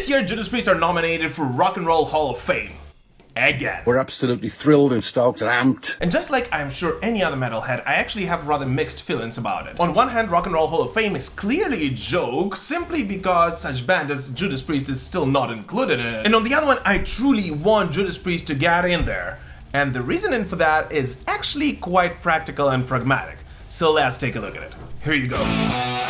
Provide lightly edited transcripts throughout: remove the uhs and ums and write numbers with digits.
This year, Judas Priest are nominated for Rock and Roll Hall of Fame. Again. We're absolutely thrilled and stoked and amped. And just like I'm sure any other metalhead, I actually have rather mixed feelings about it. On one hand, Rock and Roll Hall of Fame is clearly a joke simply because such band as Judas Priest is still not included in it. And on the other one, I truly want Judas Priest to get in there. And the reasoning for that is actually quite practical and pragmatic. So let's take a look at it. Here you go.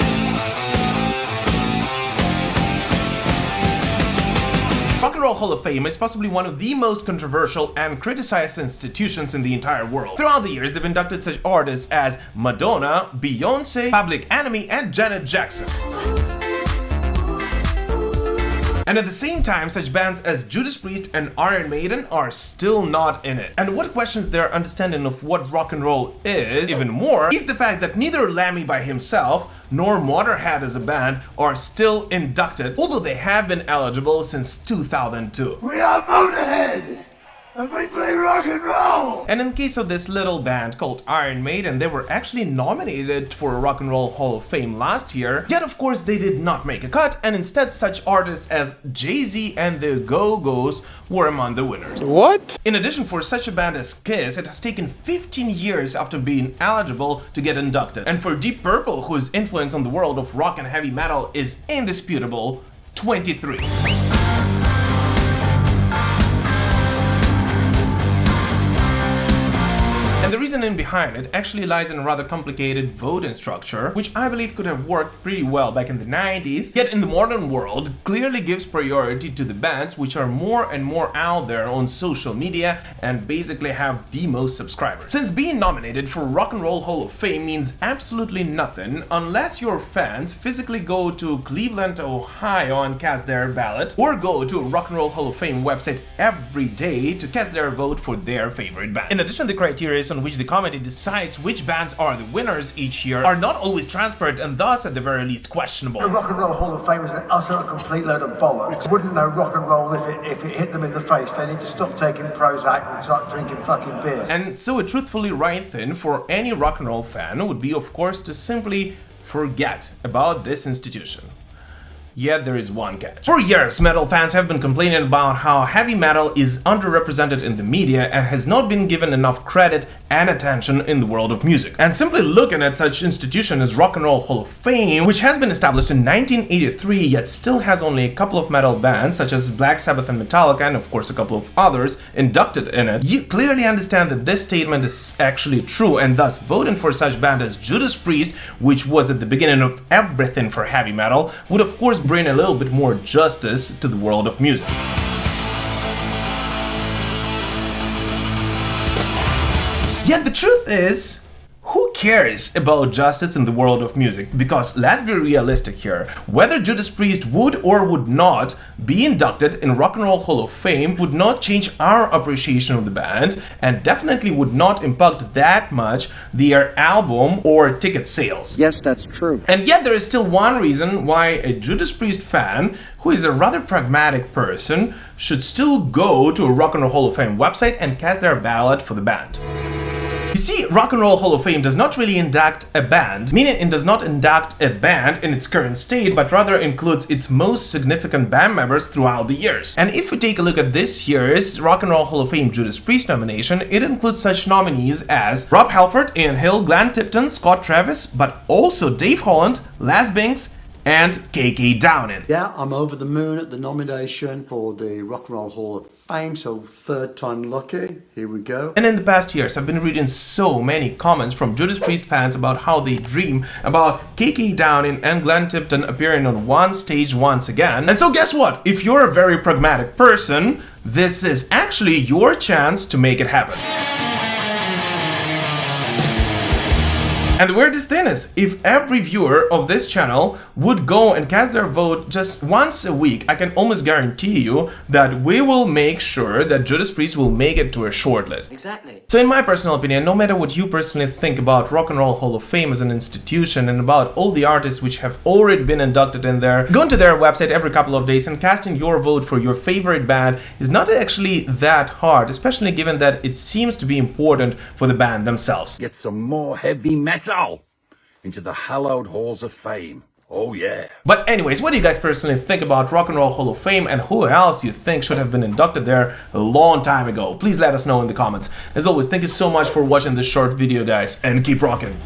Rock and Roll Hall of Fame is possibly one of the most controversial and criticized institutions in the entire world. Throughout the years, they've inducted such artists as Madonna, Beyoncé, Public Enemy, and Janet Jackson. And at the same time, such bands as Judas Priest and Maiden are still not in it. And what questions their understanding of what rock and roll is even more is the fact that neither Lemmy by himself nor Motorhead as a band are still inducted, although they have been eligible since 2002. We are Motorhead! And we play rock and roll! And in case of this little band called Iron Maiden, they were actually nominated for a Rock and Roll Hall of Fame last year, yet of course they did not make a cut, and instead such artists as Jay-Z and the Go-Go's were among the winners. What? In addition, for such a band as Kiss, it has taken 15 years after being eligible to get inducted. And for Deep Purple, whose influence on the world of rock and heavy metal is indisputable, 23. And the reasoning behind it actually lies in a rather complicated voting structure, which I believe could have worked pretty well back in the 90s, yet in the modern world clearly gives priority to the bands which are more and more out there on social media and basically have the most subscribers. Since being nominated for Rock and Roll Hall of Fame means absolutely nothing unless your fans physically go to Cleveland, Ohio and cast their ballot, or go to a Rock and Roll Hall of Fame website every day to cast their vote for their favorite band. In addition, the criteria on which the committee decides which bands are the winners each year are not always transparent and thus at the very least questionable. The Rock and Roll Hall of Fame is an utter complete load of bollocks. Wouldn't know rock and roll if it hit them in the face. They need to stop taking Prozac and start drinking fucking beer. And so a truthfully right thing for any rock and roll fan would be, of course, to simply forget about this institution. Yet there is one catch. For years, metal fans have been complaining about how heavy metal is underrepresented in the media and has not been given enough credit and attention in the world of music. And simply looking at such institution as Rock and Roll Hall of Fame, which has been established in 1983 yet still has only a couple of metal bands such as Black Sabbath and Metallica and of course a couple of others inducted in it, you clearly understand that this statement is actually true, and thus voting for such band as Judas Priest, which was at the beginning of everything for heavy metal, would of course bring a little bit more justice to the world of music. Yet the truth is, who cares about justice in the world of music? Because let's be realistic here, whether Judas Priest would or would not be inducted in Rock and Roll Hall of Fame would not change our appreciation of the band and definitely would not impact that much their album or ticket sales. Yes, that's true. And yet there is still one reason why a Judas Priest fan, who is a rather pragmatic person, should still go to a Rock and Roll Hall of Fame website and cast their ballot for the band. You see, Rock and Roll Hall of Fame does not really induct a band, meaning it does not induct a band in its current state, but rather includes its most significant band members throughout the years. And if we take a look at this year's Rock and Roll Hall of Fame Judas Priest nomination, it includes such nominees as Rob Halford, Ian Hill, Glenn Tipton, Scott Travis, but also Dave Holland, Les Binks, and KK Downing. Yeah, I'm over the moon at the nomination for the Rock and Roll Hall of Fame, so third time lucky. Here we go. And in the past years, I've been reading so many comments from Judas Priest fans about how they dream about KK Downing and Glenn Tipton appearing on one stage once again. And so guess what? If you're a very pragmatic person, this is actually your chance to make it happen. And the weirdest thing is, if every viewer of this channel would go and cast their vote just once a week, I can almost guarantee you that we will make sure that Judas Priest will make it to a shortlist. Exactly. So in my personal opinion, no matter what you personally think about Rock and Roll Hall of Fame as an institution and about all the artists which have already been inducted in there, going to their website every couple of days and casting your vote for your favorite band is not actually that hard, especially given that it seems to be important for the band themselves. Get some more heavy metal into the hallowed halls of fame. Oh yeah. But anyways, what do you guys personally think about Rock and Roll Hall of Fame, and who else you think should have been inducted there a long time ago? Please let us know in the comments. As always, thank you so much for watching this short video, guys, and keep rocking.